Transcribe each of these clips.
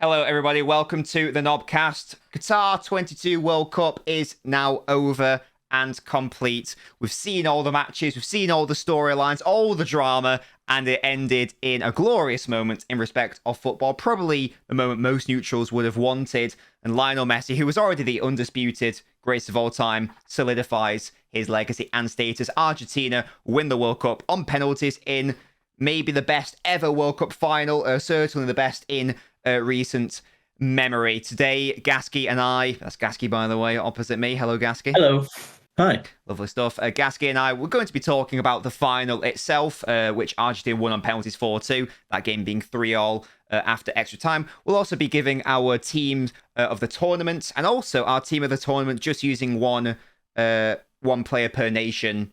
Hello, everybody. Welcome to the NobCast. Qatar 22 World Cup is now over and complete. We've seen all the matches, we've seen all the storylines, all the drama, and it ended in a glorious moment in respect of football. Probably the moment most neutrals would have wanted. And Lionel Messi, who was already the undisputed greatest of all time, solidifies his legacy and status. Argentina win the World Cup on penalties in maybe the best ever World Cup final, certainly the best in recent memory. Today, Gaskey and I, that's Gaskey by the way, opposite me. Hello, Gaskey. Hello. Hi. Lovely stuff. Gaskey and I, we're going to be talking about the final itself, which Argentina won on penalties 4-2, that game being 3-3 after extra time. We'll also be giving our team of the tournament, and also our team of the tournament just using one player per nation,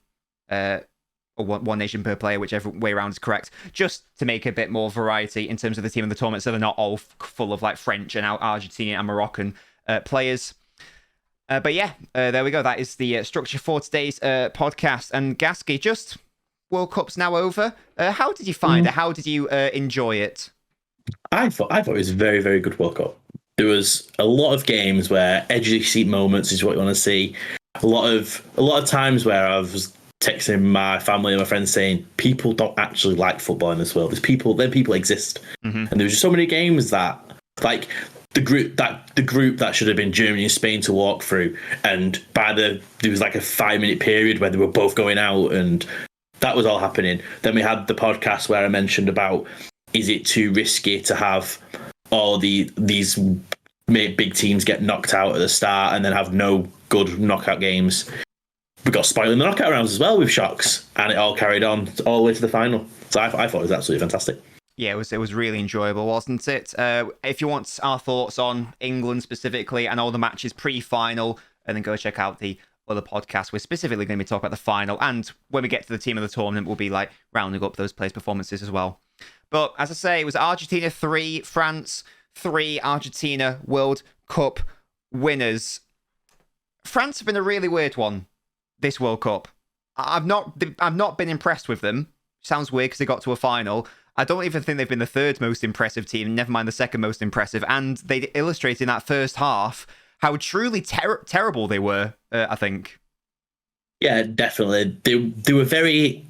or one nation per player, whichever way around is correct, just to make a bit more variety in terms of the team of the tournament, so they're not all full of like French and Argentinian and Moroccan players. But yeah, there we go. That is the structure for today's podcast. And Gaskey, just World Cup's now over. How did you find it? How did you enjoy it? I thought it was a very, very good World Cup. There was a lot of games where edge of your seat moments is what you want to see. A lot of times where I was texting my family and my friends saying people don't actually like football in this world. Then people exist, and there was just so many games that like the group that should have been Germany and Spain to walk through, and there was like a 5-minute period where they were both going out, and that was all happening. Then we had the podcast where I mentioned about, is it too risky to have all these big teams get knocked out at the start and then have no good knockout games? We got spoiled in the knockout rounds as well with shocks, and it all carried on all the way to the final. So I thought it was absolutely fantastic. Yeah, it was really enjoyable, wasn't it? If you want our thoughts on England specifically and all the matches pre-final, and then go check out the other podcast. We're specifically going to be talking about the final, and when we get to the team of the tournament, we'll be like rounding up those players' performances as well. But as I say, it was Argentina 3, France 3, Argentina World Cup winners. France have been a really weird one this World Cup. I've not been impressed with them. Sounds weird because they got to a final. I don't even think they've been the third most impressive team, never mind the second most impressive. And they illustrated in that first half how truly terrible they were, I think. Yeah, definitely. They were very...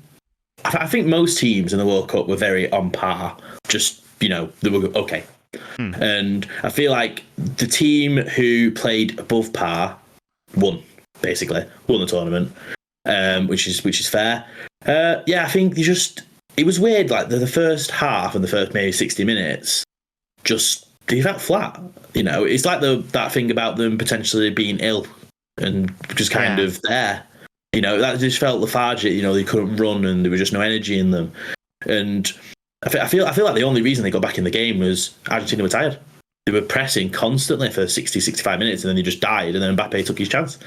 I think most teams in the World Cup were very on par. Just, they were okay. And I feel like the team who played above par won the tournament, which is fair. I think it was weird, like the first half and the first maybe 60 minutes, they felt flat. It's like that thing about them potentially being ill and just kind of there. That just felt lethargic. They couldn't run and there was just no energy in them. And I feel like the only reason they got back in the game was Argentina were tired. They were pressing constantly for 60, 65 minutes, and then they just died, and then Mbappe took his chance.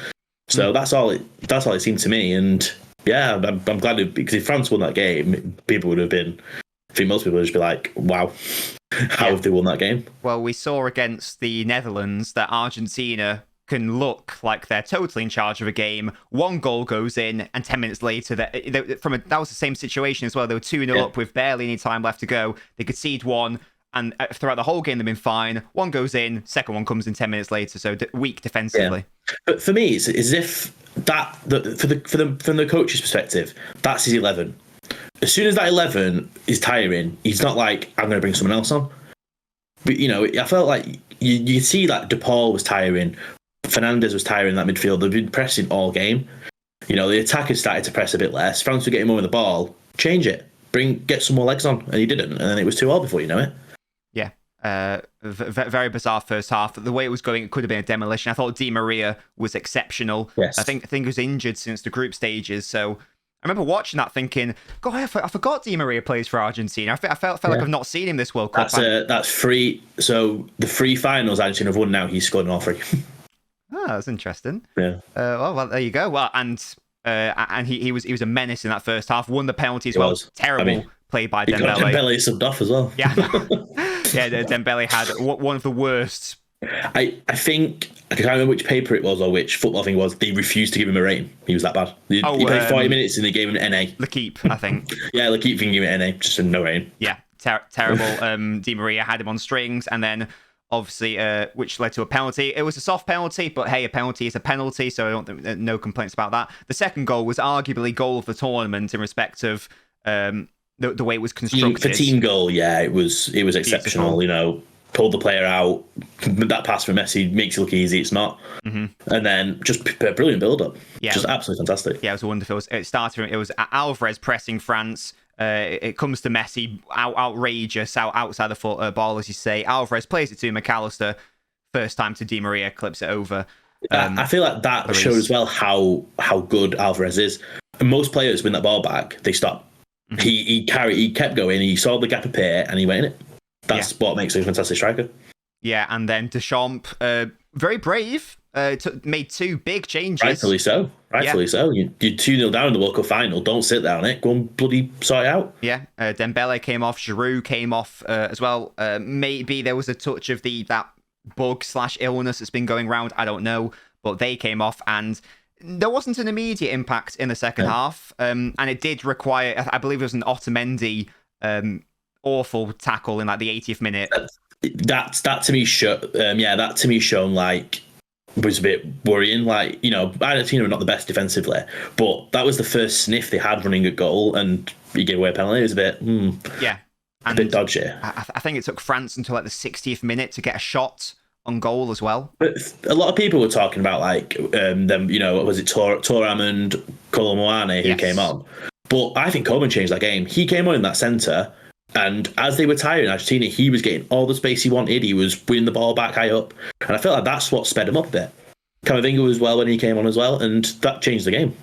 So that's all it seemed to me. And yeah, I'm glad because if France won that game, people would have been, I think most people would just be like, wow, how have they won that game? Well, we saw against the Netherlands that Argentina can look like they're totally in charge of a game. One goal goes in, and 10 minutes later, that was the same situation as well. They were 2-0 up with barely any time left to go. They concede one, and throughout the whole game, they've been fine. One goes in, second one comes in 10 minutes later, so weak defensively. Yeah. But for me, it's as if from the coach's perspective, that's his 11. As soon as that 11 is tiring, he's not like, I'm going to bring someone else on. But, I felt like you see that DePaul was tiring. Fernandez was tiring in that midfield. They've been pressing all game. The attackers started to press a bit less. France were getting more of the ball. Change it. Get some more legs on. And he didn't. And then it was 2-2 before you know it. Yeah. Very bizarre first half. The way it was going, it could have been a demolition. I thought Di Maria was exceptional. Yes. I think he was injured since the group stages. So I remember watching that thinking, God, I forgot Di Maria plays for Argentina. I felt like I've not seen him this World Cup. That's free. So the 3 finals Argentina have won now, he's scored in all 3. Oh, that's interesting. Yeah. Well, there you go. Well, and he was a menace in that first half. Won the penalties. Well, terrible play by Dembele. Dembele subbed off as well. Yeah. Yeah. Dembele had one of the worst. I think I can't remember which paper it was or which football thing it was. They refused to give him a rating. He was that bad. He played 40 minutes and they gave him an NA. L'Equipe, I think. Yeah, L'Equipe can give him an NA, just a no rating. Yeah. Terrible. Di Maria had him on strings, and then obviously, which led to a penalty. It was a soft penalty, but hey, a penalty is a penalty, so I don't think no complaints about that. The second goal was arguably goal of the tournament in respect of the way it was constructed. For team goal, yeah, it was exceptional. Beautiful. Pulled the player out. That pass from Messi makes it look easy. It's not. And then just a brilliant build-up. Yeah, just absolutely fantastic. Yeah, it was wonderful. It started. It was Alvarez pressing France. It comes to Messi, outrageous, outside the football, as you say. Alvarez plays it to McAllister. First time to Di Maria, clips it over. I feel like that showed as well how good Alvarez is. And most players, win that ball back, they stop. He kept going. He saw the gap appear, and he went in it. That's what makes him a fantastic striker. Yeah, and then Deschamps, very brave, made two big changes. Rightfully so. You're 2-0 down in the World Cup final. Don't sit there on it. Go and bloody sort it out. Yeah, Dembele came off. Giroud came off as well. Maybe there was a touch of that bug/illness that's been going around. I don't know. But they came off, and there wasn't an immediate impact in the second half. And it did require, I believe it was an Otamendi awful tackle in like the 80th minute. That to me shown like was a bit worrying. Like, Argentina were not the best defensively, but that was the first sniff they had running at goal, and he gave away a penalty. It was a bit a bit dodgy. I think it took France until like the 60th minute to get a shot on goal as well. But a lot of people were talking about like them, was it Thuram and Kolomoane who came on? But I think Coleman changed that game. He came on in that centre, and as they were tiring Argentina, he was getting all the space he wanted. He was winning the ball back high up, and I felt like that's what sped him up a bit. Camavinga was well when he came on as well, and that changed the game.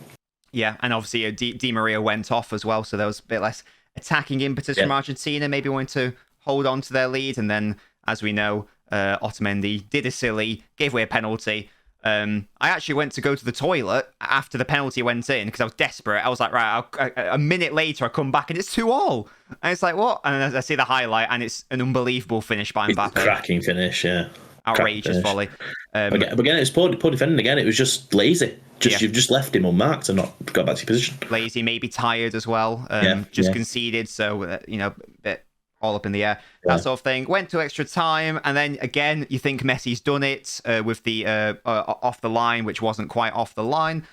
Yeah, and obviously Di Maria went off as well, so there was a bit less attacking impetus from Argentina, maybe wanting to hold on to their lead, and then, as we know, Otamendi did a silly, gave away a penalty. I actually went to go to the toilet after the penalty went in because I was desperate. I was like, right, a minute later I come back and it's 2-2. And it's like, what? And I see the highlight and it's an unbelievable finish by Mbappe. Cracking finish, yeah. Outrageous volley. But again, it's poor defending again. It was just lazy. You've just left him unmarked and not got back to your position. Lazy, maybe tired as well. Conceded, so a bit all up in the air, that sort of thing. Went to extra time, and then again, you think Messi's done it with the off the line, which wasn't quite off the line,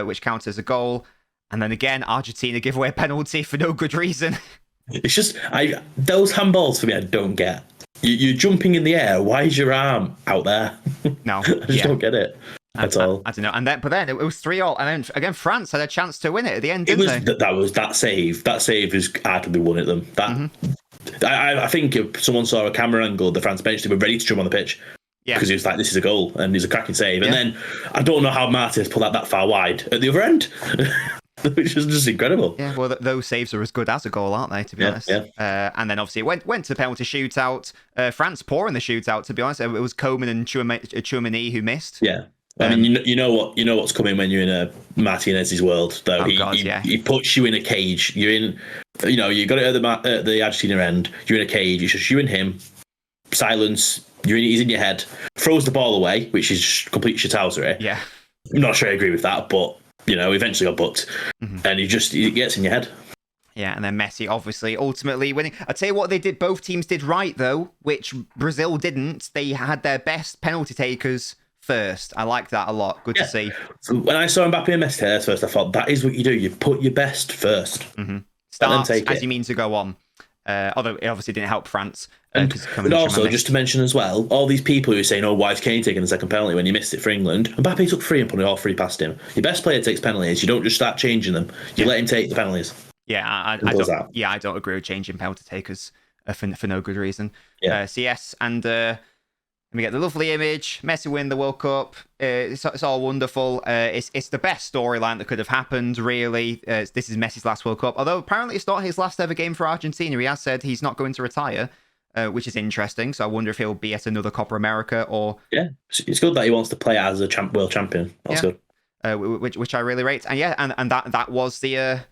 which counts as a goal. And then again, Argentina give away a penalty for no good reason. It's just those handballs for me, I don't get. You're jumping in the air. Why is your arm out there? No, I just don't get it. At all. I don't know. And then it was 3-3, and then again France had a chance to win it at the end. Didn't they? That save. That save is arguably won it them. I think if someone saw a camera angle of the France bench, they were ready to jump on the pitch. Yeah. Because he was like, this is a goal, and it's a cracking save. And then I don't know how Martinez pulled that far wide at the other end. Which is just incredible. Yeah, well, those saves are as good as a goal, aren't they, to be honest? Yeah. And then obviously it went to penalty shootout. France poor in the shootout, to be honest. It was Coman and Tchouaméni who missed. Yeah. I mean, you know what's coming when you're in a Martinez's world, though. He puts you in a cage. You're in, you got it at the Argentina end. You're in a cage. It's just you and him. Silence. He's in your head. Throws the ball away, which is complete shithousery. Yeah. I'm not sure I agree with that, but eventually got booked, and he gets in your head. Yeah, and then Messi obviously ultimately winning. I tell you what, both teams did right though, which Brazil didn't. They had their best penalty takers first. I like that a lot. Good to see. When I saw Mbappe and Messi first, I thought that is what you do. You put your best first. Start as you mean to go on. Although it obviously didn't help France. And also, just to mention as well, all these people who are saying, why is Kane taking the second penalty when he missed it for England? Mbappe took 3 and put it all 3 past him. Your best player takes penalties. You don't just start changing them. You let him take the penalties. Yeah, I don't agree with changing penalty takers for no good reason. Yeah. And let me get the lovely image. Messi win the World Cup. It's all wonderful. It's the best storyline that could have happened, really. This is Messi's last World Cup. Although apparently it's not his last ever game for Argentina. He has said he's not going to retire, which is interesting. So I wonder if he'll be at another Copa America or... Yeah, it's good that he wants to play as a world champion. That's good. Which I really rate. And and that was the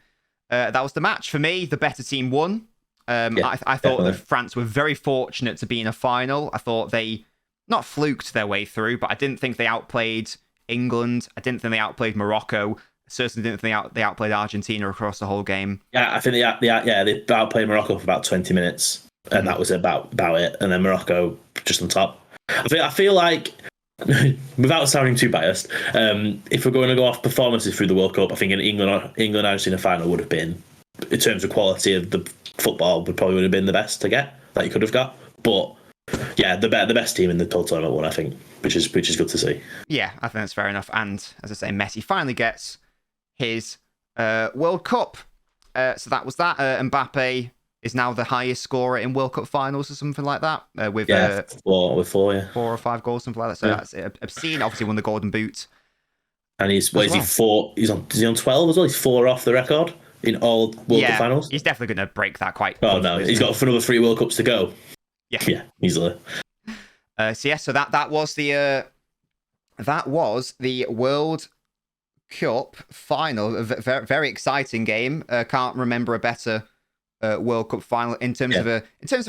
match. For me, the better team won. I thought that France were very fortunate to be in a final. I thought they... not fluked their way through, but I didn't think they outplayed England. I didn't think they outplayed Morocco. I certainly didn't think they outplayed Argentina across the whole game. Yeah, I think they outplayed Morocco for about 20 minutes, and that was about it. And then Morocco just on top. I feel like, without sounding too biased, if we're going to go off performances through the World Cup, I think an England Argentina final would have been, in terms of quality of the football, would have been the best to get that you could have got. But yeah, the best team in the total tournament won, I think, which is good to see. Yeah, I think that's fair enough. And as I say, Messi finally gets his World Cup. So that was that. Mbappe is now the highest scorer in World Cup finals or something like that. With four, 4 or 5 goals, something like that. So that's obscene. Obviously won the Golden Boot. And he's he 4? Is he on 12 as well? He's 4 off the record in all World Cup finals. He's definitely going to break that quite. Oh no, he's got another 3 World Cups to go. Yeah, easily. So that was the World Cup final. A very, very exciting game. Can't remember a better World Cup final in terms of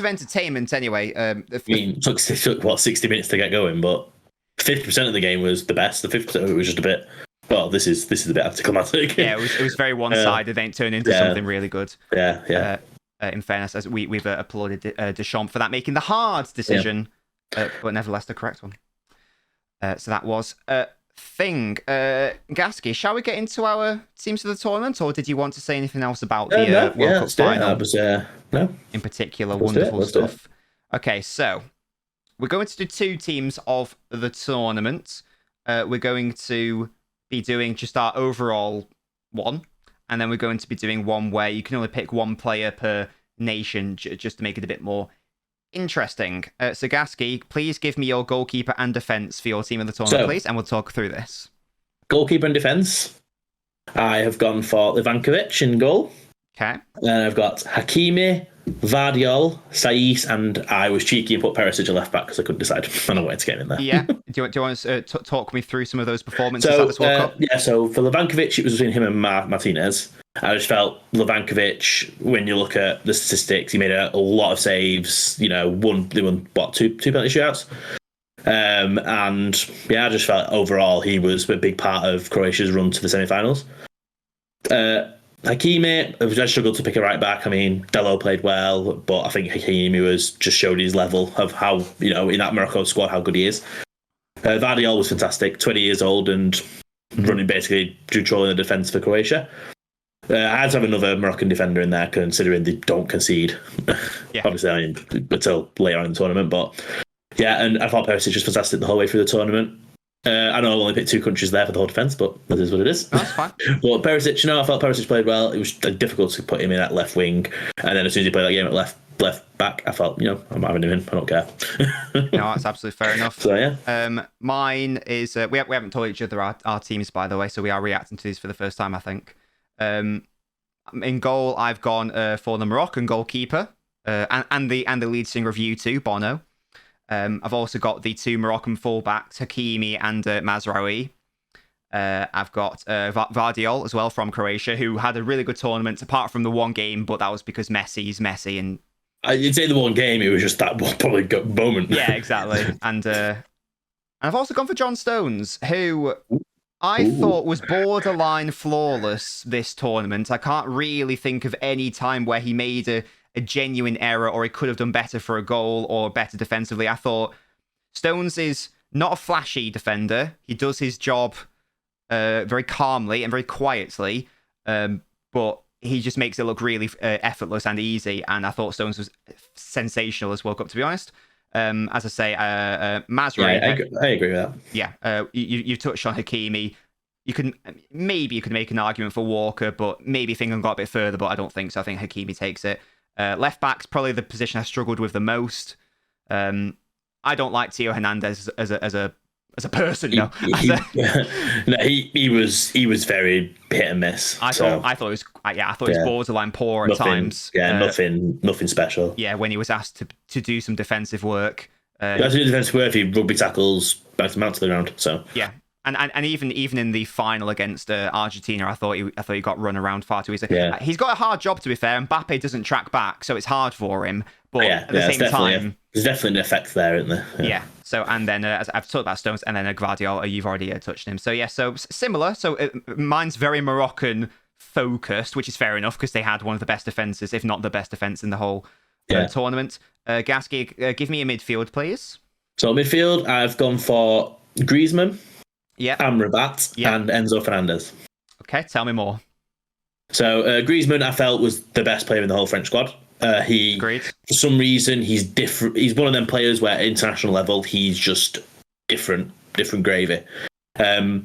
entertainment. Anyway, it took 60 minutes to get going, but 50% of the game was the best. The 50% of it was just a bit. Well, this is a bit anticlimactic. Yeah, it was very one-sided. Then it turned into something really good. Yeah. In fairness, as we've applauded Deschamps for that, making the hard decision, but nevertheless the correct one. So that was thing. Gaskey, shall we get into our teams of the tournament, or did you want to say anything else about the World Cup final? No. In particular, wonderful stuff. Okay, so we're going to do 2 teams of the tournament. We're going to be doing just our overall one. And then we're going to be doing one where you can only pick 1 player per nation, just to make it a bit more interesting. So, Gaskey, please give me your goalkeeper and defence for your team of the tournament, please, and we'll talk through this. Goalkeeper and defence. I have gone for Ivankovic in goal. Okay. Then I've got Hakimi, Vardiol, Saiss, and I was cheeky and put Perisic at left back because I couldn't decide. I know where to get in there. Yeah. Do you want to talk me through some of those performances at this World Cup? Yeah, so for Levankovic, it was between him and Martinez. I just felt Levankovic, when you look at the statistics, he made a lot of saves. They won 2 penalty shootouts. And yeah, I just felt overall he was a big part of Croatia's run to the semi-finals. Hakimi, I struggled to pick a right back. I mean, Delo played well, but I think Hakimi just showed his level of how, in that Morocco squad, how good he is. Vardiol was fantastic, 20 years old and running basically controlling the defence for Croatia. I had to have another Moroccan defender in there, considering they don't concede. Obviously, until later on in the tournament. But yeah, and I thought Perisic was fantastic the whole way through the tournament. I know I've only picked 2 countries there for the whole defence, but that is what it is. That's fine. But Perisic, I felt Perisic played well. It was difficult to put him in at left wing, and then as soon as he played that game at left back, I felt, I'm having him in. I don't care. No, that's absolutely fair enough. So yeah. Mine is we haven't told each other our teams, by the way, so we are reacting to these for the first time, I think. In goal, I've gone for the Moroccan goalkeeper and the lead singer of U2, Bono. I've also got the 2 Moroccan fullbacks, Hakimi and Mazraoui. I've got Vardiol as well from Croatia, who had a really good tournament, apart from the 1 game, but that was because Messi's Messi. And I'd say the 1 game, it was just that one probably good moment. Yeah, exactly. And I've also gone for John Stones, who I thought was borderline flawless this tournament. I can't really think of any time where he made a genuine error or he could have done better for a goal or better defensively. I thought Stones is not a flashy defender. He does his job very calmly and very quietly, but he just makes it look really effortless and easy. And I thought Stones was sensational this World Cup, to be honest. As I say, Mazraoui. Yeah, I agree with that. Yeah, you touched on Hakimi. You could make an argument for Walker, but maybe if England got a bit further, but I don't think so. I think Hakimi takes it. Left back's probably the position I struggled with the most. I don't like Theo Hernandez as a person. No, he was very hit and miss. I thought it was borderline poor at times. Yeah, nothing special. Yeah, when he was asked to do some defensive work. He has to do defensive work. He rugby tackles, bounce him out to the ground. So yeah. And even in the final against Argentina, I thought he got run around far too easily. Yeah. He's got a hard job, to be fair. Mbappe doesn't track back, so it's hard for him. But at the same time, there's definitely an effect there, isn't there? Yeah. So and then as I've talked about Stones, and then Gvardiol, you've already touched him. So yeah, so similar. So mine's very Moroccan focused, which is fair enough because they had one of the best defenses, if not the best defense in the whole tournament. Gaskey, give me a midfield, please. So midfield, I've gone for Griezmann, Amrabat, and Enzo Fernandez. Okay, tell me more. So Griezmann, I felt, was the best player in the whole French squad. Agreed. For some reason, he's different. He's one of them players where at international level, he's just different gravy. I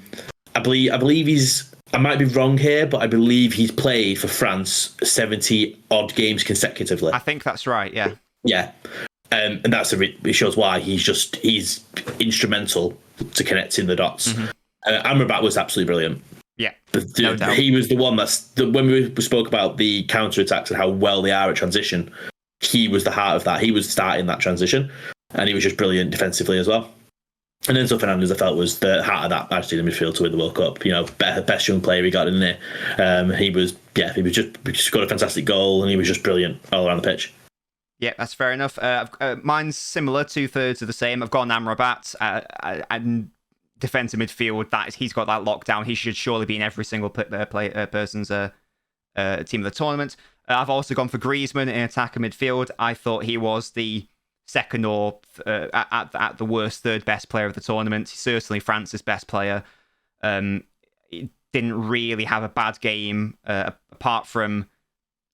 believe he's. I might be wrong here, but I believe he's played for France 70 odd games consecutively. I think that's right. Yeah. Yeah. And it shows why he's instrumental to connecting the dots. Amrabat was absolutely brilliant. Yeah, no doubt. He was the one when we spoke about the counter attacks and how well they are at transition. He was the heart of that. He was starting that transition, and he was just brilliant defensively as well. And Enzo Fernandez, I felt, was the heart of that Argentina midfield to win the World Cup. You know, best young player he got in there. He just got a fantastic goal, and he was just brilliant all around the pitch. Yeah, that's fair enough. Mine's similar, 2/3 of the same. I've gone Amrabat and defensive midfield. He's got that lockdown. He should surely be in every single person's team of the tournament. I've also gone for Griezmann in attack and midfield. I thought he was the second or at the worst third best player of the tournament. He's certainly France's best player. He didn't really have a bad game apart from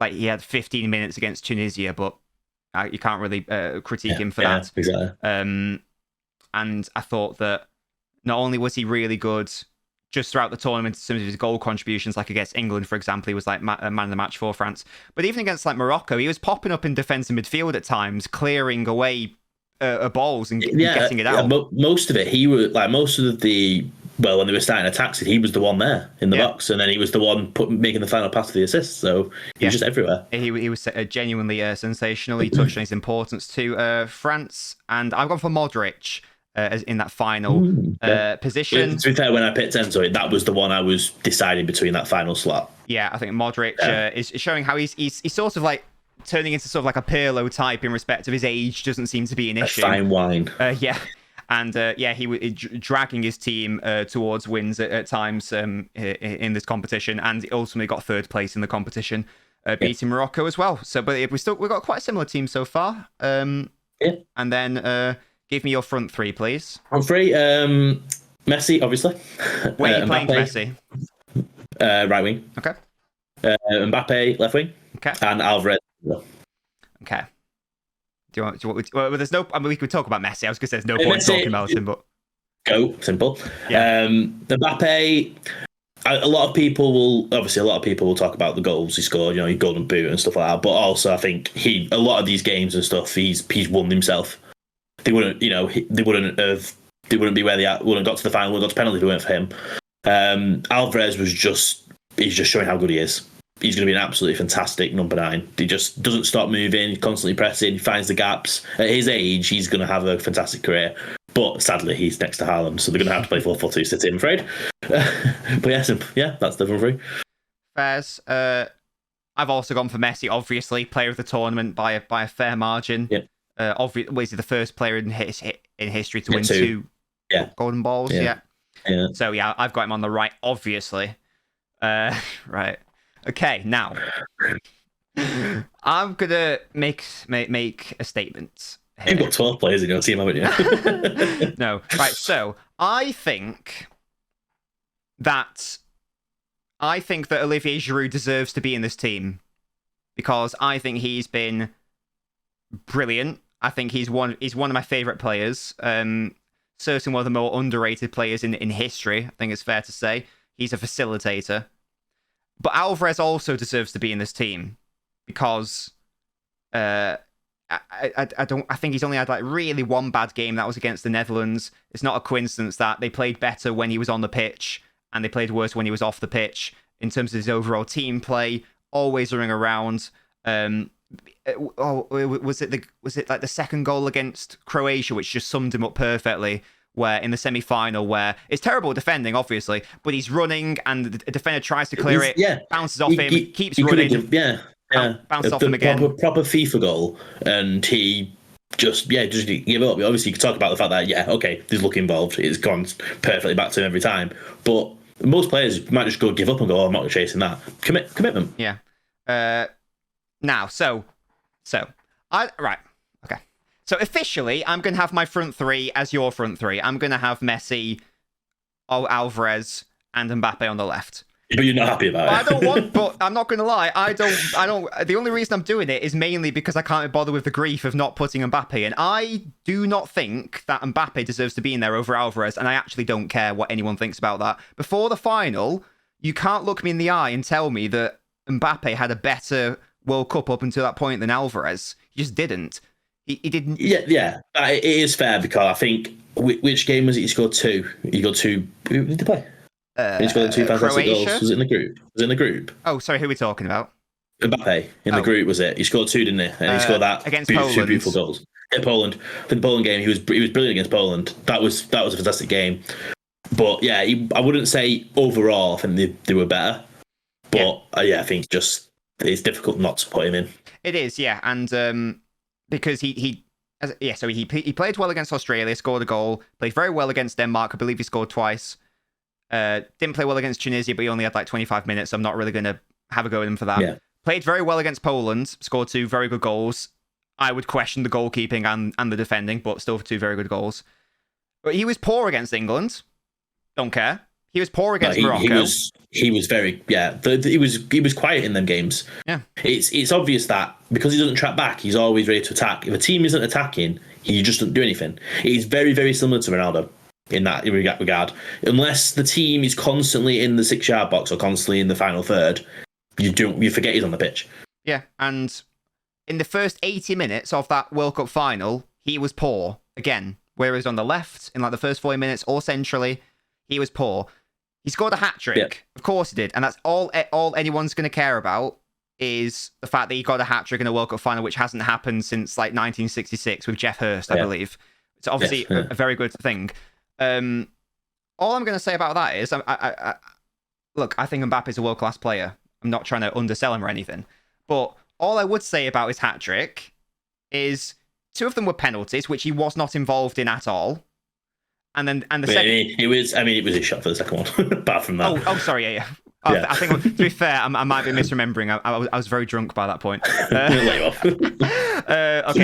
he had 15 minutes against Tunisia, but you can't really critique him for that. Exactly. And I thought that not only was he really good just throughout the tournament in terms of his goal contributions, like against England, for example, he was like man of the match for France. But even against like Morocco, he was popping up in defensive midfield at times, clearing away balls and getting it out. Most of it, he was like when they were starting attacks, he was the one there in the box, and then he was the one making the final pass to the assist. So he was just everywhere. He was genuinely sensational. He touched on his importance to France, and I've gone for Modric. As in that final position. To be fair, when I picked Enzo, that was the one I was deciding between that final slot. Yeah, I think Modric is showing how he's sort of like turning into sort of like a Pirlo type in respect of his age doesn't seem to be an issue. Fine wine. And he was dragging his team towards wins at times in this competition, and ultimately got third place in the competition, beating Morocco as well. So, but we've got quite a similar team so far. And then. Give me your front three, please. Front three, Messi, obviously. Where are you playing Messi? Right wing. Okay. Mbappe, left wing. Okay. And Alvarez. Okay. Do you want? Well, there's no. I mean, we could talk about Messi. I was going to say there's no point talking about him, but go simple. Yeah. Mbappe. A lot of people will talk about the goals he scored, his golden boot and stuff like that. But also, I think a lot of these games and stuff, he's won himself. They wouldn't be where they are. Wouldn't have got to the final. Wouldn't have got to penalty if it weren't for him. Alvarez he's just showing how good he is. He's going to be an absolutely fantastic number 9. He just doesn't stop moving. He's constantly pressing. He finds the gaps. At his age, he's going to have a fantastic career. But sadly, he's next to Haaland, so they're going to have to play 4-4-2 City, I'm afraid. But that's the front three. Fairs. I've also gone for Messi, obviously, player of the tournament by a fair margin. Yeah. Obviously, the first player in history to win two golden balls. Yeah. So I've got him on the right, obviously. Right. Okay, now I'm gonna make a statement. Here. You've got 12 players in your team, haven't you? No. Right. So I think that Olivier Giroud deserves to be in this team because I think he's been brilliant. I think he's one of my favourite players. Certainly one of the more underrated players in history. I think it's fair to say he's a facilitator. But Alvarez also deserves to be in this team because I think he's only had like really one bad game. That was against the Netherlands. It's not a coincidence that they played better when he was on the pitch and they played worse when he was off the pitch in terms of his overall team play. Always running around. Was it like the second goal against Croatia, which just summed him up perfectly? Where in the semi-final, where it's terrible defending, obviously, but he's running and the defender tries to clear it, bounces off him, keeps running, bounces off him again. Proper FIFA goal, and he just give up. Obviously, you can talk about the fact that there's luck involved. It's gone perfectly back to him every time, but most players might just give up and go, "Oh, I'm not chasing that." Commitment. Yeah. Now, so I right. Okay. So officially, I'm going to have my front three as your front three. I'm going to have Messi, Alvarez, and Mbappe on the left. But you're not happy about it. I don't want, but I'm not going to lie. I don't. The only reason I'm doing it is mainly because I can't bother with the grief of not putting Mbappe in. I do not think that Mbappe deserves to be in there over Alvarez, and I actually don't care what anyone thinks about that. Before the final, you can't look me in the eye and tell me that Mbappe had a better World Cup up until that point than Alvarez. He just didn't. He didn't. Yeah. It is fair because I think which game was it? He scored 2. He got 2. Who did he play? He scored 2 fantastic goals. Was it in the group? Was it in the group? Oh, sorry. Who are we talking about? Mbappe in the group, was it? He scored 2, didn't he? And he scored that against Poland. 2 beautiful goals. In Poland, for the Poland game, he was brilliant against Poland. That was a fantastic game. But yeah, I wouldn't say overall. I think they were better. But I think just it's difficult not to put him in. It is, yeah, and because he played well against Australia, scored a goal. Played very well against Denmark. I believe he scored twice. Didn't play well against Tunisia, but he only had like 25 minutes. So I'm not really going to have a go at him for that. Yeah. Played very well against Poland. Scored 2 very good goals. I would question the goalkeeping and the defending, but still 2 very good goals. But he was poor against England. Don't care. He was poor against Morocco. He was very he was quiet in them games. Yeah. It's obvious that because he doesn't track back, he's always ready to attack. If a team isn't attacking, he just doesn't do anything. He's very, very similar to Ronaldo in that regard. Unless the team is constantly in the 6-yard box or constantly in the final third, you forget he's on the pitch. Yeah, and in the first 80 minutes of that World Cup final, he was poor again. Whereas on the left, in like the first 40 minutes or centrally, he was poor. He scored a hat-trick. Yeah. Of course he did. And that's all anyone's going to care about is the fact that he got a hat-trick in a World Cup final, which hasn't happened since like 1966 with Jeff Hurst, I believe. It's obviously a very good thing. All I'm going to say about that is, look, I think Mbappe is a world-class player. I'm not trying to undersell him or anything. But all I would say about his hat-trick is 2 of them were penalties, which he was not involved in at all. And the second, it was a shot for the second one. Apart from that, oh, sorry, yeah. I think to be fair, I might be misremembering. I was very drunk by that point. Okay,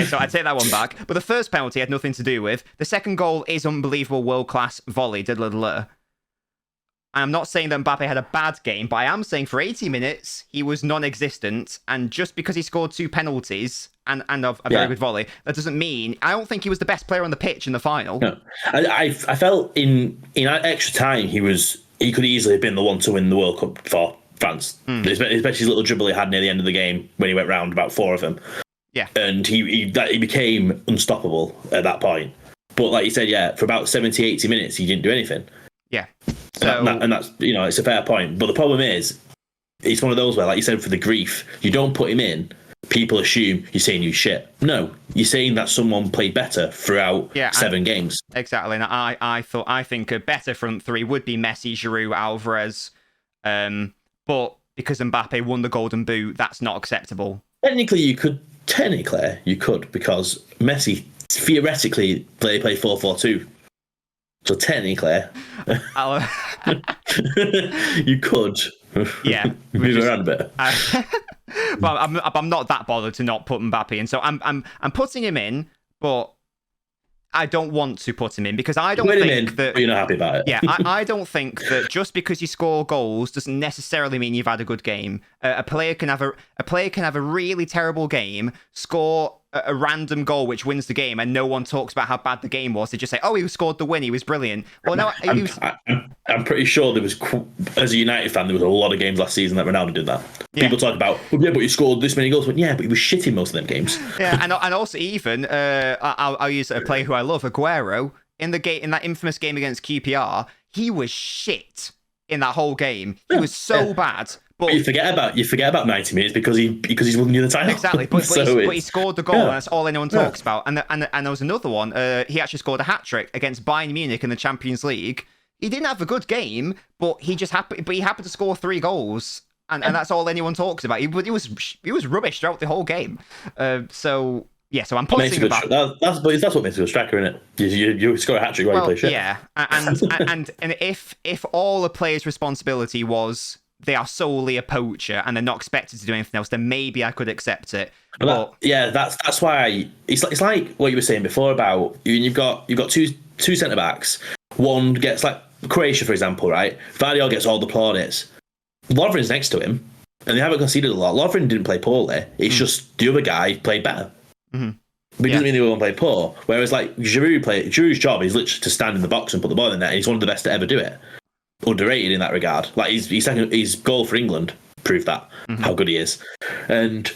so I take that one back. But the first penalty had nothing to do with. The second goal is unbelievable, world class volley. I'm not saying that Mbappe had a bad game, but I am saying for 80 minutes he was non-existent, and just because he scored 2 penalties and a very good volley, that doesn't mean I don't think he was the best player on the pitch in the final. No, I felt in extra time he could easily have been the one to win the World Cup for France, especially his little dribble he had near the end of the game when he went round about 4 of them. Yeah, and he became unstoppable at that point. But like you said, for about 70, 80 minutes he didn't do anything. Yeah. So, and that's, it's a fair point. But the problem is, it's one of those where, like you said, for the grief, you don't put him in, people assume you're saying you shit. No, you're saying that someone played better throughout 7 games. Exactly. And I think a better front 3 would be Messi, Giroud, Alvarez. But because Mbappe won the Golden Boot, that's not acceptable. Technically, you could, because Messi, theoretically, they play 4-4-2. So technically, you could move around a bit. But I'm not that bothered to not put Mbappe in. So I'm putting him in, but I don't want to put him in because I don't think that you're not happy about it. Yeah, I don't think that just because you score goals doesn't necessarily mean you've had a good game. A player can have a really terrible game, score a random goal which wins the game, and no one talks about how bad the game was. They just say, "Oh, he scored the win. He was brilliant." Well, no, I'm pretty sure there was, as a United fan, there was a lot of games last season that Ronaldo did that. Yeah. People talk about, but he scored this many goals. But yeah, but he was shitting most of them games. Yeah, and also even I'll use a player who I love, Aguero, in that infamous game against QPR. He was shit in that whole game. He was so bad. But you forget about 90 minutes because he's won you the title. Exactly, but he scored the goal, and that's all anyone talks about. And there was another one. He actually scored a hat-trick against Bayern Munich in the Champions League. He didn't have a good game, but he happened to score 3 goals, and that's all anyone talks about. He was rubbish throughout the whole game. So I'm putting about that's what makes a good striker, isn't it? You score a hat-trick while you play shit. Yeah, and if all a player's responsibility was they are solely a poacher and they're not expected to do anything else, then maybe I could accept it. But that's why it's like what you were saying before about you've got two centre backs. One gets like Croatia, for example, right? Vardiol gets all the plaudits. Lovren's next to him, and they haven't conceded a lot. Lovren didn't play poorly. It's just the other guy played better. Mm-hmm. But it doesn't mean the other one played poor. Whereas like Giroud's job is literally to stand in the box and put the ball in there. And he's one of the best to ever do it. Underrated in that regard. Like his goal for England proved that how good he is, and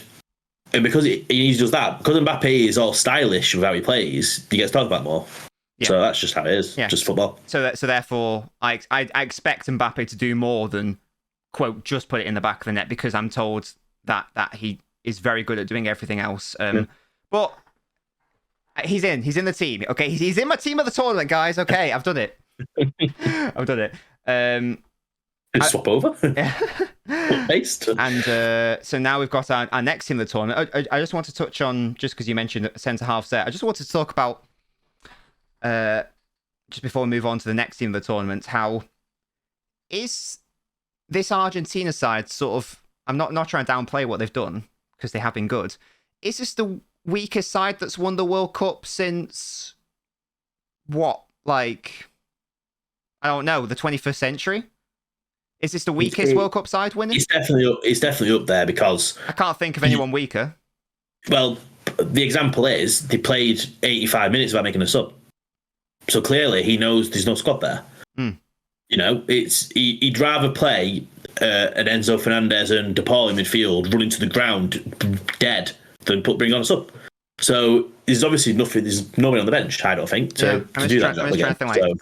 because he does that, because Mbappe is all stylish with how he plays, he gets talked about more. Yeah. So that's just how it is. Yeah. Just football. So therefore, I expect Mbappe to do more than quote just put it in the back of the net, because I'm told that he is very good at doing everything else. But he's in the team. Okay, he's in my team of the tournament, guys. Okay, I've done it. I've done it. Swap over. Paste. And so now we've got our next team of the tournament. I just want to touch on, just because you mentioned centre halves there, I just wanted to talk about, just before we move on to the next team of the tournament, how is this Argentina side sort of, I'm not trying to downplay what they've done, because they have been good. Is this the weakest side that's won the World Cup since, what, like, I don't know, the 21st century? Is this the weakest World Cup side winning? It's definitely up there, because I can't think of anyone weaker. Well, the example is they played 85 minutes without making a sub. So clearly he knows there's no squad there. You know, he'd rather play an Enzo Fernandez and De Paul in midfield running to the ground dead than bring on a sub. So there's obviously nothing. There's nobody on the bench, I don't think, to do that job again.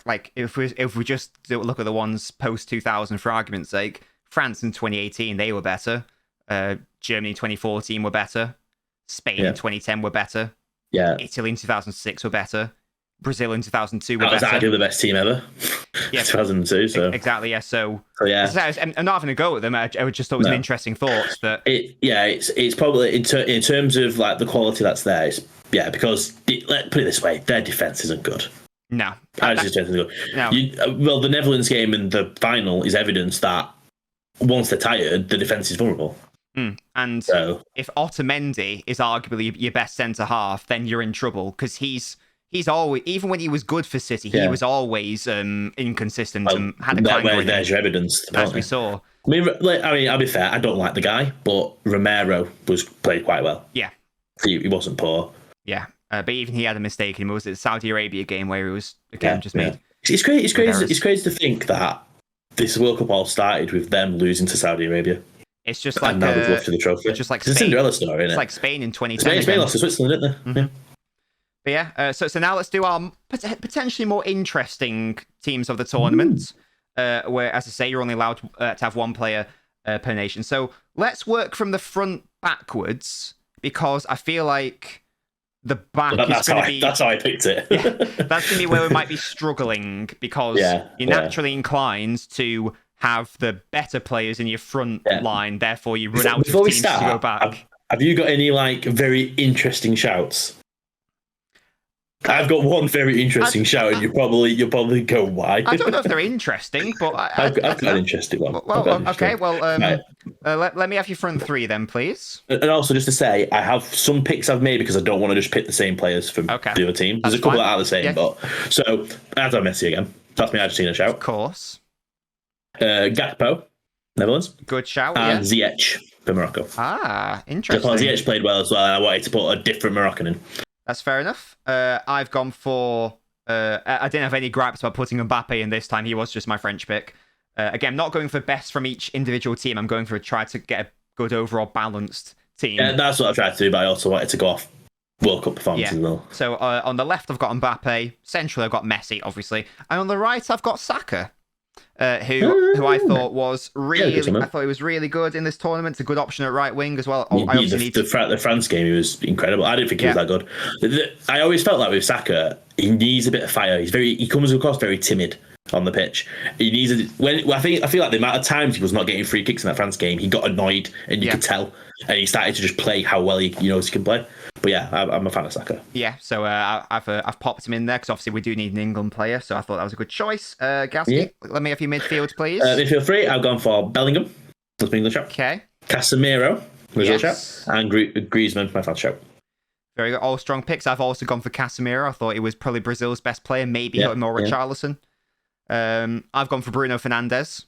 Like if we just look at the ones post 2000 for argument's sake, France in 2018 they were better. Germany 2014 were better. Spain in 2010 were better. Yeah. Italy in 2006 were better. Brazil in 2002 were better. That was arguably the best team ever. Yeah, 2002. So exactly, yeah. So yeah, I'm not having a go at them. I just thought it was an interesting thought. That it's probably in terms of like the quality that's there. It's, because let's put it this way, their defense isn't good. No, well, the Netherlands game in the final is evidence that once they're tired, the defense is vulnerable. And if Otamendi is arguably your best centre half, then you're in trouble, because he's always, even when he was good for City, he was always inconsistent and had a climb. There's your evidence, as we saw. I mean, I'll be fair. I don't like the guy, but Romero played quite well. Yeah, he wasn't poor. Yeah, but even he had a mistake. It was the Saudi Arabia game where he was just made. It's crazy. It's crazy to think that this World Cup all started with them losing to Saudi Arabia. It's just like now they've lifted the trophy. It's just like it's a Cinderella story, isn't it? It's like Spain in 2010. Spain lost to Switzerland, didn't they? Mm-hmm. But yeah, so now let's do our potentially more interesting teams of the tournament, where, as I say, you're only allowed to have one player per nation. So let's work from the front backwards, because I feel like the back is going to be... That's how I picked it. Yeah, that's going to be where we might be struggling, because you're naturally inclined to have the better players in your front line, therefore you run out of teams to go back. Have you got any very interesting shouts? I've got one very interesting shout, and you'll probably go, why? I don't know if they're interesting, but I've got an interesting one. Let me have your front three then, please. And also, just to say, I have some picks I've made because I don't want to just pick the same players from the other team. There's a couple that are the same, but so I have to have Messi again. That's my Argentina shout. Of course. Gakpo, Netherlands. Good shout. And Ziyech for Morocco. Interesting. Ziyech played well as well, and I wanted to put a different Moroccan in. That's fair enough. I've gone for... I didn't have any gripes about putting Mbappe in this time. He was just my French pick. Again, not going for best from each individual team. I'm going for try to get a good overall balanced team. Yeah, that's what I tried to do, but I also wanted to go off World Cup performance as well. So on the left, I've got Mbappe. Centrally, I've got Messi, obviously. And on the right, I've got Saka. Who I thought was really, I thought he was really good in this tournament. It's a good option at right wing as well. The France game, he was incredible. I didn't think he was that good. I always felt like with Saka, he needs a bit of fire. He comes across very timid on the pitch. He needs I feel like the amount of times he was not getting free kicks in that France game, he got annoyed, and you could tell, and he started to just play how well he can play. But yeah, I'm a fan of Saka. Yeah, so I've popped him in there because obviously we do need an England player, so I thought that was a good choice. Gaskey, let me have your midfield, please. Midfield three, I've gone for Bellingham. That's my English shout. Okay. Casemiro, Brazil Yes. shout. And Griezmann, my France shout. Very good. All strong picks. I've also gone for Casemiro. I thought he was probably Brazil's best player, maybe more Richarlison. I've gone for Bruno Fernandes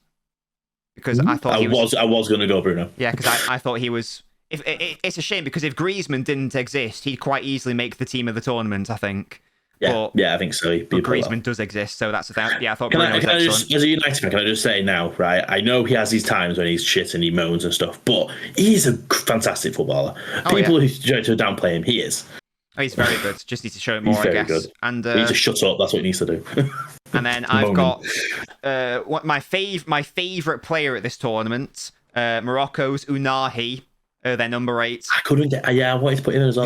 because I thought I was going to go Bruno. Yeah, because I thought he was. It's a shame because if Griezmann didn't exist, he'd quite easily make the team of the tournament, I think. Yeah, I think so. But Griezmann does exist, so that's the thing. Yeah, I thought Bruno was excellent. excellent. As a United fan, can I just say now, right? I know he has these times when he's shit and he moans and stuff, but he's a fantastic footballer. People who try to downplay him, he is. Oh, he's very good. Just needs to show it more, I guess. Good. And he needs to shut up. That's what he needs to do. And then I've got my favorite player at this tournament, Morocco's Unahi. Their number 8. I couldn't get. I wanted to put him in as well.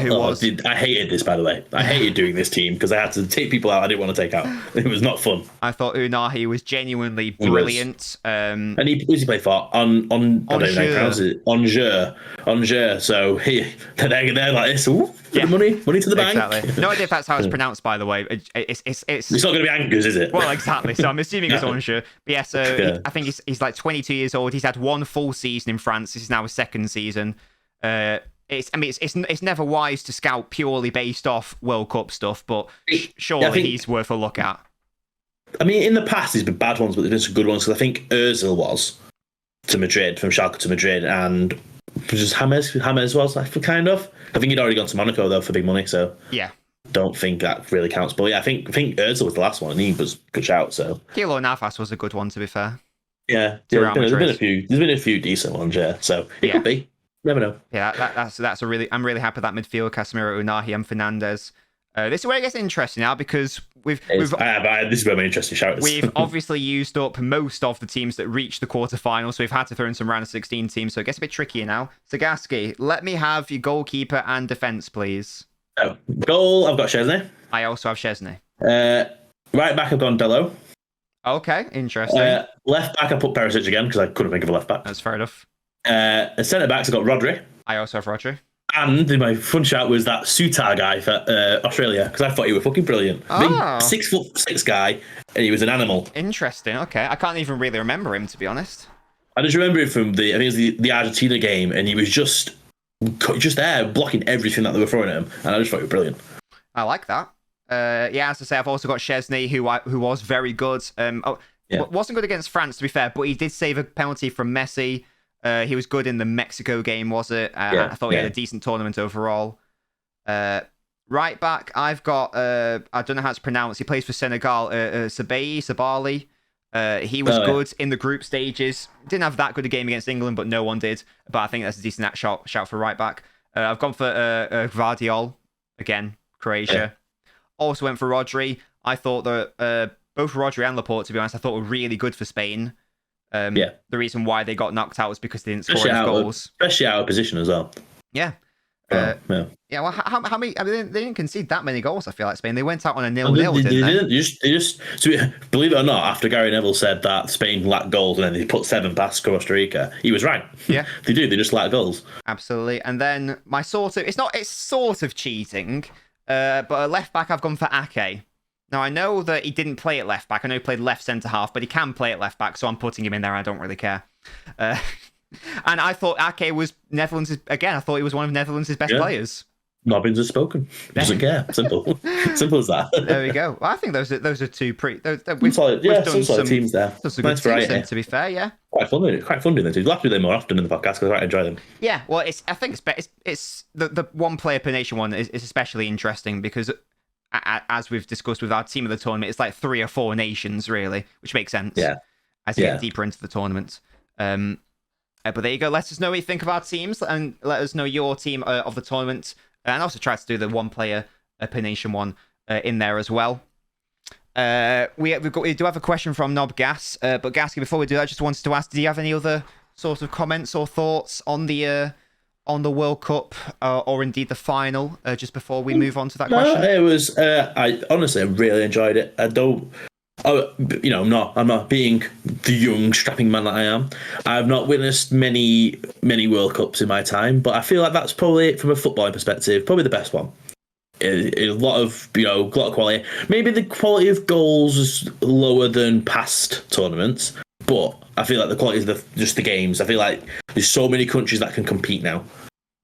I hated this, by the way. I hated doing this team because I had to take people out I didn't want to take out. It was not fun. I thought Unahi was genuinely brilliant. And who's he play for? I don't know how to pronounce it. Angers. So they're like this. Ooh, money to the bank. Exactly. No idea if that's how it's pronounced, by the way. It's not going to be Angers, is it? Well, exactly. So I'm assuming it's Angers. But yeah, so I think he's like 22 years old. He's had one full season in France. This is now his second season. It's never wise to scout purely based off World Cup stuff, but surely he's worth a look at. I mean, in the past, there's been bad ones, but there's been some good ones. Because I think Özil was to Madrid, from Schalke to Madrid, and just James was, kind of. I think he'd already gone to Monaco, though, for big money, so yeah. Don't think that really counts. But yeah, I think Özil was the last one, and he was a good shout, so. Keylor Navas was a good one, to be fair. Yeah, there's been a few decent ones, yeah, so it could be. Never know. Yeah, that's a really. I'm really happy with that midfield: Casemiro, Unahi, and Fernandes. This is where it gets interesting now because this is where my interesting shout is. We've obviously used up most of the teams that reached the quarterfinals, so we've had to throw in some round of 16 teams. So it gets a bit trickier now. So Gaskey, let me have your goalkeeper and defense, please. Oh, goal. I've got Szczesny. I also have Szczesny. Right back, I've gone Dello. Okay, interesting. Left back, I put Perisic again because I couldn't think of a left back. That's fair enough. Centre backs, I got Rodri. I also have Rodri. And my fun shout was that Sutar guy for Australia because I thought he was fucking brilliant. Big 6'6" guy, and he was an animal. Interesting. Okay, I can't even really remember him, to be honest. I just remember him from I think it was the Argentina game, and he was just there blocking everything that they were throwing at him, and I just thought he was brilliant. I like that. Yeah, as I say, I've also got Szczesny, who was very good. Wasn't good against France, to be fair, but he did save a penalty from Messi. He was good in the Mexico game, was it? I thought he had a decent tournament overall. Right back, I've got, I don't know how it's pronounced. He plays for Senegal, Sabali. He was good in the group stages. Didn't have that good a game against England, but no one did. But I think that's a decent shout for right back. I've gone for Gvardiol, again, Croatia. Yeah. Also went for Rodri. I thought that both Rodri and Laporte, to be honest, I thought were really good for Spain. The reason why they got knocked out was because they didn't score enough goals. Especially out of position as well. Yeah. Well, how many? I mean, they didn't concede that many goals, I feel like, Spain. They went out on a 0-0, didn't they? They just believe it or not, after Gary Neville said that Spain lacked goals and then they put 7 past Costa Rica, he was right. Yeah. They do. They just lack goals. Absolutely. And then it's sort of cheating, but a left back, I've gone for Ake. Now, I know that he didn't play at left back. I know he played left centre-half, but he can play at left back, so I'm putting him in there. I don't really care. And I thought Ake was Netherlands' again. I thought he was one of Netherlands' best players. Nobbins has spoken. Doesn't care. Simple. Simple as that. There we go. Well, I think those are two pretty. We've done some teams there. Some nice variety. To be fair, yeah. Quite fun doing them. We'll have to do them more often in the podcast because I enjoy them. Yeah. Well, I think it's the one player per nation one is especially interesting because, as we've discussed with our team of the tournament, it's like 3 or 4 nations really, which makes sense. Yeah. As you get deeper into the tournament. But there you go. Let us know what you think of our teams and let us know your team of the tournament. And also try to do the one player per nation one in there as well. We do have a question from NobGas. But Gaskey, before we do that, I just wanted to ask, do you have any other sort of comments or thoughts on the World Cup or indeed the final just before we move on to that question? It was, I honestly really enjoyed it. I'm not being the young strapping man that I am. I've not witnessed many World Cups in my time, but I feel like that's probably, from a footballing perspective, probably the best one. A lot of quality. Maybe the quality of goals is lower than past tournaments, but I feel like the quality of just the games. I feel like there's so many countries that can compete now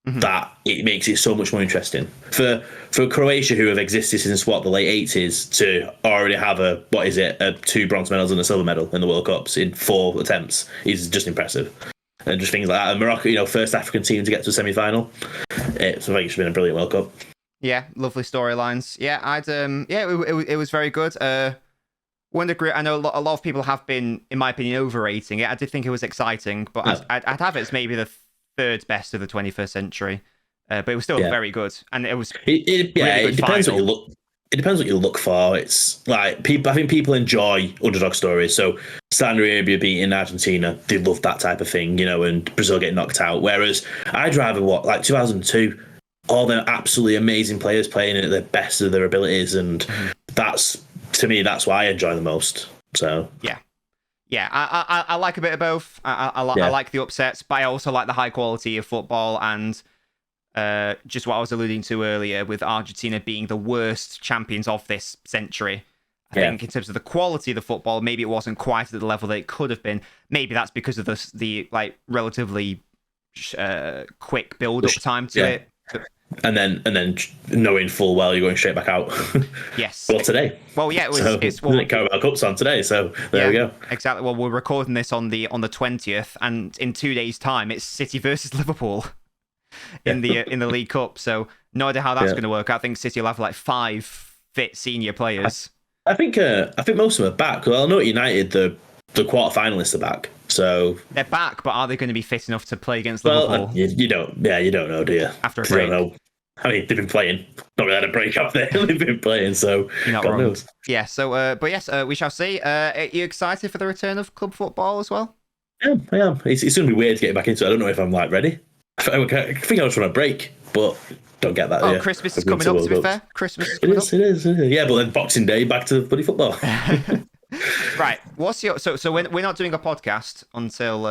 that it makes it so much more interesting. For Croatia, who have existed since the late 80s, to already have a 2 bronze medals and a silver medal in the World Cups in 4 attempts is just impressive. And just things like that. And Morocco, first African team to get to a semi-final. So I think it's been a brilliant World Cup. Yeah, lovely storylines. Yeah, it was very good. Wouldn't agree. I know a lot of people have been, in my opinion, overrating it. I did think it was exciting, but I'd have it as maybe the 3rd best of the 21st century. But it was still very good, and it was. It depends what you look. It depends what you look for. It's like people. I think people enjoy underdog stories. So Saudi Arabia beating Argentina, they love that type of thing, and Brazil getting knocked out. Whereas I'd rather 2002, all the absolutely amazing players playing at the best of their abilities, and that's why I enjoy the most. So yeah, I like a bit of both. I like the upsets, but I also like the high quality of football and just what I was alluding to earlier with Argentina being the worst champions of this century. I think in terms of the quality of the football, maybe it wasn't quite at the level that it could have been. Maybe that's because of the relatively quick build-up time to it. And then knowing full well you're going straight back out. Yes. Well, today. Well, yeah, it was. So, it's Carabao Cup's on today, so there we go. Exactly. Well, we're recording this on the 20th, and in 2 days' time, it's City versus Liverpool in the League Cup. So no idea how that's going to work. I think City will have like 5 fit senior players. I think most of them are back. Well, I know at United the quarter finalists are back. So they're back, but are they going to be fit enough to play against Liverpool? You don't know, do you? After a break. You don't know. I mean, they've been playing. Not really had a break up there. They've been playing, so you're not God wrong. knows. Yeah. So, but yes, we shall see. Are you excited for the return of club football as well? Yeah, I am. It's going to be weird to get back into it. I don't know if I'm ready. I think I was trying to break, but don't get that. Oh, Christmas is coming up. To be fair, Christmas is coming up. It is. Yeah, but then Boxing Day, back to bloody football. Right. What's your so we're not doing a podcast until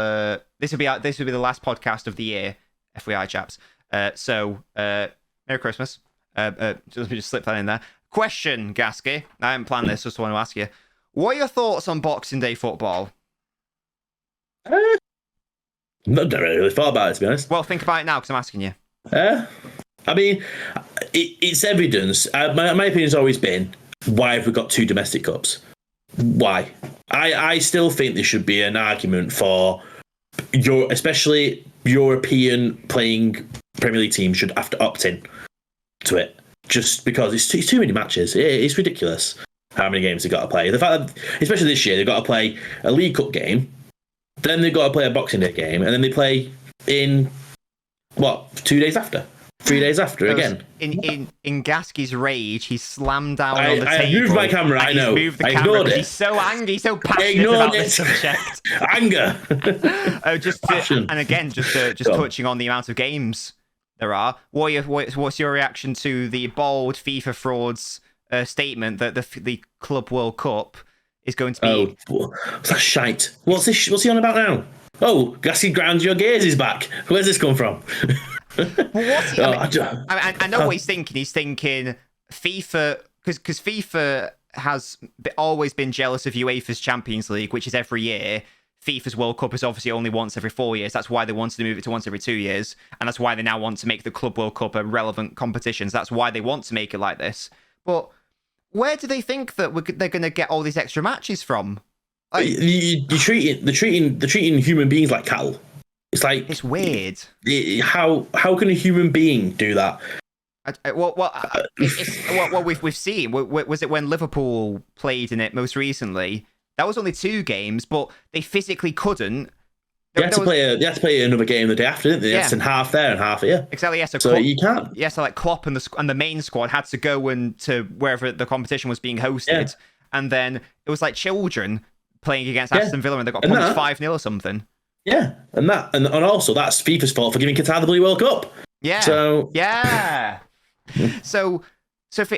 this will be the last podcast of the year, FYI chaps. Merry Christmas. Let me just slip that in there. Question, Gaskey. I haven't planned this, just want to ask you. What are your thoughts on Boxing Day football? Not really thought about it, to be honest. Well, think about it now, because I'm asking you. I mean, it's evidence. My opinion has always been, why have we got 2 domestic cups? Why? I still think there should be an argument for especially European playing Premier League teams should have to opt in to it, just because it's too many matches. It's ridiculous how many games they've got to play. The fact that, especially this year, they've got to play a League Cup game, then they've got to play a Boxing Day game, and then they play in 2 days after? 3 days after again. In Gaskey's rage, he slammed down on the table. I moved my camera. I know. Moved the I camera ignored it. He's so angry. He's so passionate about the subject. Anger. Touching on the amount of games there are. What's your reaction to the bold FIFA frauds statement that the Club World Cup is going to be? Oh, that's shite. What's he on about now? Oh, Gaskey grounds your gears is back. Where's this come from? I know what he's thinking. He's thinking FIFA, because FIFA has always been jealous of UEFA's Champions League, which is every year. FIFA's World Cup is obviously only once every 4 years. That's why they wanted to move it to once every 2 years. And that's why they now want to make the Club World Cup a relevant competition. So that's why they want to make it like this. But where do they think that they're going to get all these extra matches from? They're treating human beings like cattle. It's like, it's weird. How can a human being do that? We've seen. Was it when Liverpool played in it most recently? That was only 2 games, but they physically couldn't. They had to play another game the day after, didn't they? Yes, and half there and half here. Exactly. Yeah. So you can't. Yeah. So like Klopp and the main squad had to go to wherever the competition was being hosted, and then it was like children playing against Aston Villa, and they got punched 5-0 or something. Yeah, and also that's FIFA's fault for giving Qatar the Blue World Cup. Yeah. So yeah. So if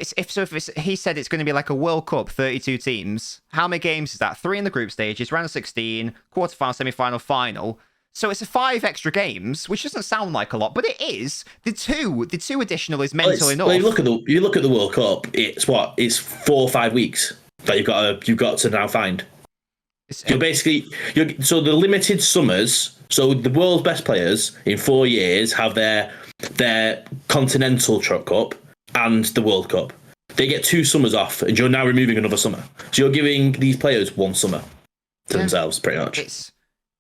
he said it's going to be like a World Cup, 32 teams. How many games is that? 3 in the group stages, round of 16, quarterfinal, semi-final, final. So it's 5 extra games, which doesn't sound like a lot, but it is. The two additional is mental enough. Well, you look at the World Cup. It's 4 or 5 weeks that you've got to now find. You're basically so the limited summers. So the world's best players in 4 years have their Continental Cup and the World Cup. They get 2 summers off, and you're now removing another summer. So you're giving these players 1 summer to themselves, pretty much. It's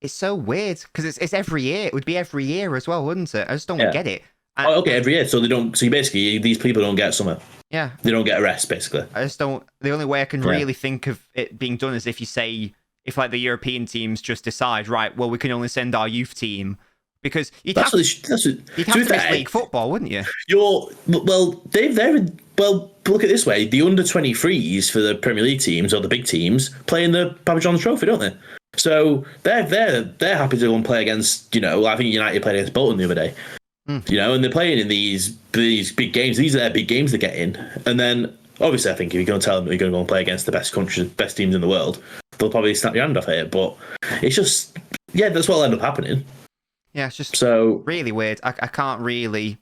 so weird because it's every year. It would be every year as well, wouldn't it? I just don't get it. Okay, every year. So they don't. So basically, these people don't get summer. Yeah, they don't get a rest. Basically, I just don't. The only way I can really think of it being done is if you say, if like the European teams just decide, right, well, we can only send our youth team, because you'd have to miss league football, wouldn't you? Well, look at it this way: the under 23s for the Premier League teams or the big teams play in the Papa John's Trophy, don't they? So they're happy to go and play against. I think United played against Bolton the other day. And they're playing in these big games. These are their big games they get in. And then, obviously, I think if you're going to tell them you're going to go and play against the best countries, best teams in the world, they'll probably snap your hand off at it. But it's just, that's what'll end up happening. Yeah, it's just so really weird. I can't really.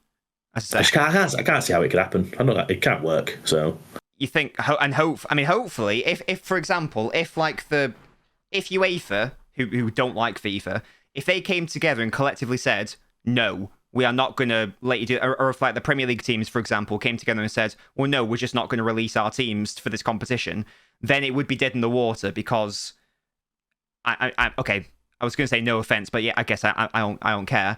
I can't see how it could happen. I know that it can't work. So you think hopefully, if for example, if UEFA, who don't like FIFA, if they came together and collectively said no, we are not going to let you do, or if like the Premier League teams, for example, came together and said, well, no, we're just not going to release our teams for this competition, then it would be dead in the water because, okay, I was going to say no offense, but yeah, I guess I don't care.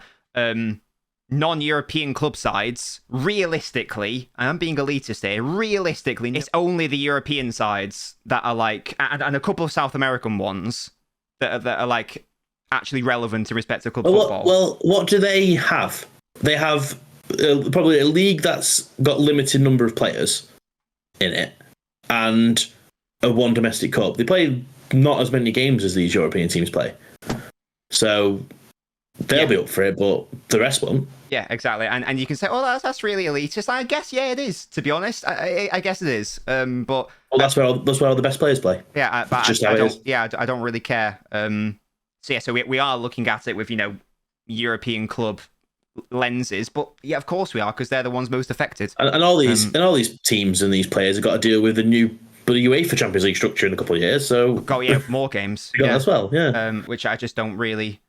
Non-European club sides, realistically, and I'm being elitist here, realistically, it's only the European sides that are like, and a couple of South American ones that are like, actually relevant to respective club football. Well, what do they have? They have probably a league that's got limited number of players in it, and one domestic cup. They play not as many games as these European teams play, so they'll be up for it, but the rest won't. Yeah, exactly. And you can say, oh, that's really elitist. I guess, it is. To be honest, I guess it is. But that's where all the best players play. Yeah, but I don't really care. So we are looking at it with, European club lenses, but yeah, of course we are, because they're the ones most affected. And all these teams and these players have got to deal with the new UEFA Champions League structure in a couple of years. So more games as well, which I just don't really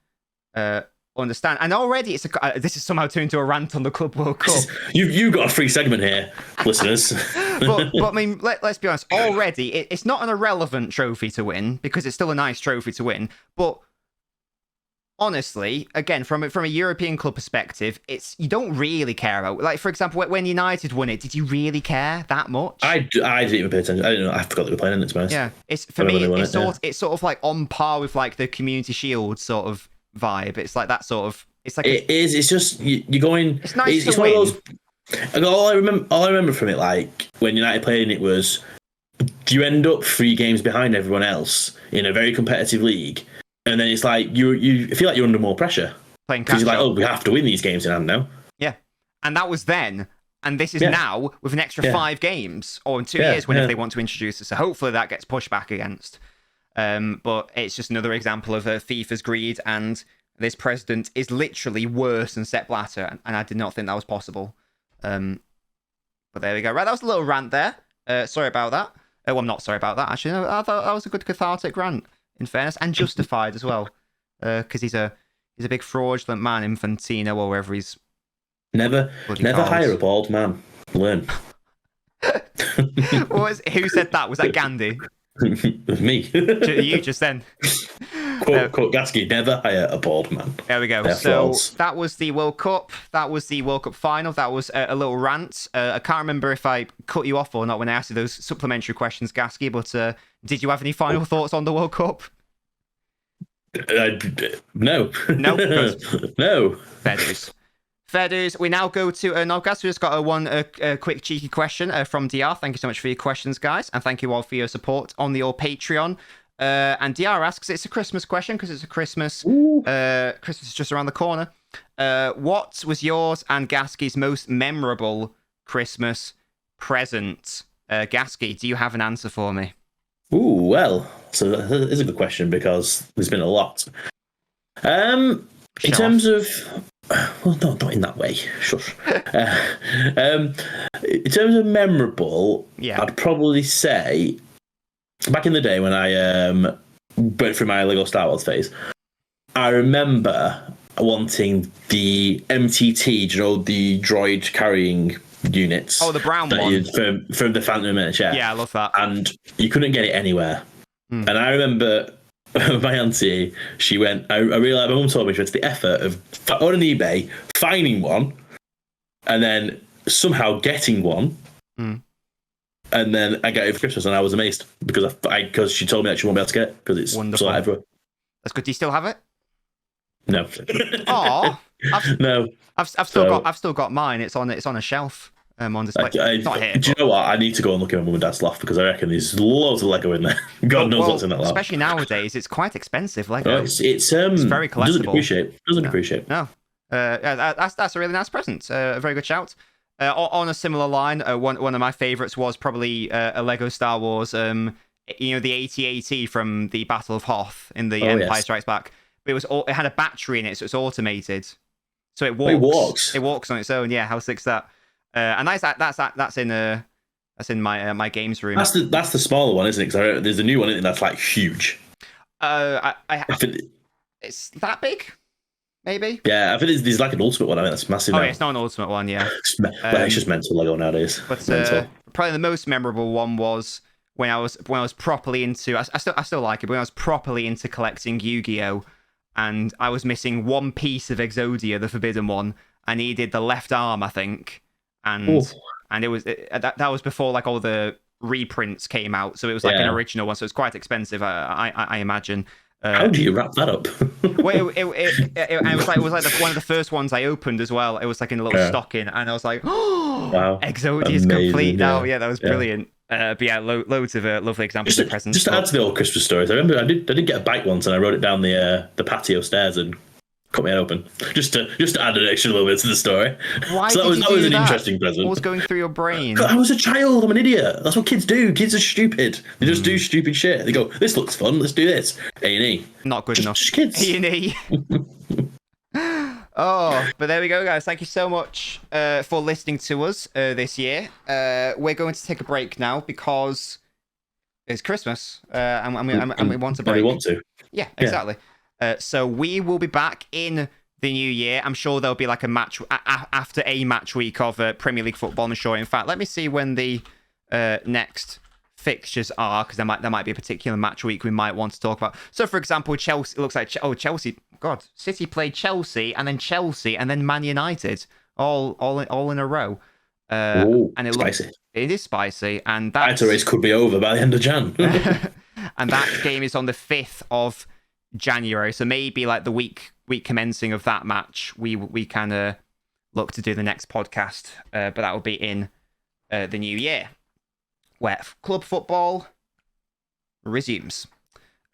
understand. And already this is somehow turned to a rant on the Club World Cup. You've got a free segment here, listeners. but I mean, let's be honest. Already, it's not an irrelevant trophy to win, because it's still a nice trophy to win, but honestly, again, from a European club perspective, you don't really care about. Like, for example, when United won it, did you really care that much? I didn't even pay attention. I didn't know. I forgot they were playing in it, to be honest. Yeah, it's sort of like on par with like the Community Shield sort of vibe. It's like that sort of. It's like it is. It's just you're going. It's nice to win. One of those, all I remember from it, like when United played in it, was you end up 3 games behind everyone else in a very competitive league. And then it's like you feel like you're under more pressure, because you're like, oh, we have to win these games in hand now. Yeah, and that was then, and this is now with an extra 5 games, or in 2 years, whenever they want to introduce it. So hopefully that gets pushed back against. But it's just another example of FIFA's greed, and this president is literally worse than Sepp Blatter, and I did not think that was possible. But there we go. Right, that was a little rant there. Sorry about that. Well, I'm not sorry about that, actually. No, I thought that was a good cathartic rant, in fairness, and justified as well, because he's a big fraudulent man, Infantino, or wherever he's. Never hire a bald man. Learn. Who said that? Was that Gandhi? Me. You just then. Quote Gaskey, never hire a bald man. There we go. That was the World Cup. That was the World Cup final. That was a little rant. I can't remember if I cut you off or not when I asked you those supplementary questions, Gaskey, but did you have any final thoughts on the World Cup? No. No? No. Fair dues. We now go to NobGas. We just got a quick cheeky question from DR. Thank you so much for your questions, guys. And thank you all for your support on the old Patreon. And DR asks, it's a Christmas question because it's a Christmas. Christmas is just around the corner. What was yours and Gaskey's most memorable Christmas present? Gaskey, do you have an answer for me? Well, so that is a good question because there's been a lot. In terms of, well, no, not in that way. Shush. In terms of memorable, I'd probably say back in the day when I went through my Lego Star Wars phase. I remember wanting the MTT, the droid carrying units. Oh, the brown one from the Phantom Menace. Yeah, I love that. And you couldn't get it anywhere. And I remember my auntie, she went. I realised my mum told me she went to the effort of on an eBay finding one, and then somehow getting one. And then I got it for Christmas, and I was amazed because she told me that she won't be able to get it because it's wonderful. Everywhere. That's good. Do you still have it? No. Oh, no. I've still got mine. It's on a shelf. On display. It's not here. Do you know what? I need to go and look at my mum and dad's loft because I reckon there's loads of Lego in there. God knows what's in that loft. Especially nowadays, it's quite expensive Lego. It's very collectible. Doesn't appreciate. No. That's a really nice present. A very good shout. On a similar line, one of my favourites was probably a Lego Star Wars. The AT-AT from the Battle of Hoth in the Empire Strikes Back. But it had a battery in it, so it's automated. So it walks. It walks. It walks on its own. Yeah, how sick's that? And that's in my games room. That's the smaller one, isn't it? Because there's a new one in it that's like huge. I think it's that big, maybe. Yeah, I think there's like an ultimate one. I mean, that's massive. Oh, yeah, it's not an ultimate one. Yeah, it's just mental Lego nowadays. But probably the most memorable one was when I was properly into. I still like it. But when I was properly into collecting Yu-Gi-Oh, and I was missing one piece of Exodia, the Forbidden one. I needed the left arm, I think. And it was that was before like all the reprints came out, so it was like an original one, so it's quite expensive. I imagine. How do you wrap that up? Well, it was like one of the first ones I opened as well. It was like in a little stocking, and I was like, "Oh, wow, Exodia is complete now!" Yeah, that was brilliant. But yeah, loads of lovely examples of presents. Just to add to the old Christmas stories, I remember I did get a bike once, and I rode it down the patio stairs and cut my head open, just to add an extra little bit to the story. Why so that was an interesting present. What was going through your brain? I was a child. I'm an idiot. That's what kids do. Kids are stupid. They just do stupid shit. They go, "This looks fun. Let's do this." A&E. Not good enough. Just kids. A&E. Oh, but there we go, guys. Thank you so much for listening to us this year. We're going to take a break now because it's Christmas, and we want a break. We want to. Yeah, exactly. So we will be back in the new year. I'm sure there'll be like a match after a match week of Premier League football. I'm sure. In fact, let me see when the next fixtures are, because there might be a particular match week we might want to talk about. So, for example, Chelsea. It looks like Chelsea. God, City played Chelsea and then Man United, all in a row. And it spicy. It is spicy, and that title race could be over by the end of Jan. And that game is on the 5th of January, so maybe like the week commencing of that match, we can look to do the next podcast, but that will be in the new year, where club football resumes.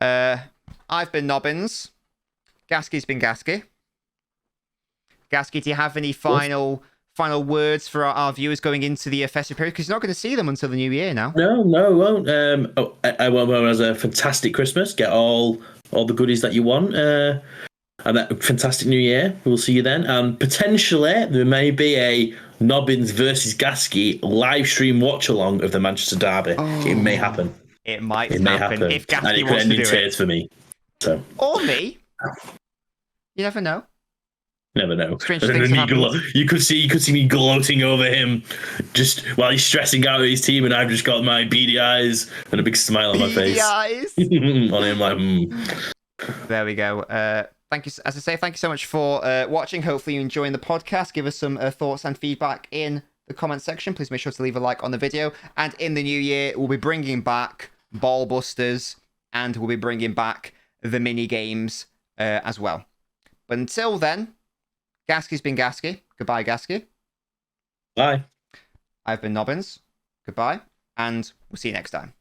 I've been Nobbins. Gaskey's been Gaskey. Gaskey, do you have any final words for our viewers going into the festive period? Because you're not going to see them until the new year now. No, I won't. I won't. It was a fantastic Christmas. Get all the goodies that you want. And that fantastic new year. We'll see you then. And potentially there may be a Nobbins versus Gaskey live stream watch along of the Manchester Derby. Oh, it may happen. It might happen. If Gaskey and it wants could end to in do tears it. for me. So. Or me. You never know. Never know. Strange things happen. You could see me gloating over him just while he's stressing out at his team, and I've just got my beady eyes and a big smile on my face. Beady eyes. On him, like. There we go. Thank you. As I say, thank you so much for watching. Hopefully you're enjoying the podcast. Give us some thoughts and feedback in the comment section. Please make sure to leave a like on the video. And in the new year, we'll be bringing back BALLBUSTERS, and we'll be bringing back the mini games as well. But until then, Gaskey's been Gaskey. Goodbye, Gaskey. Bye. I've been Nobbins. Goodbye. And we'll see you next time.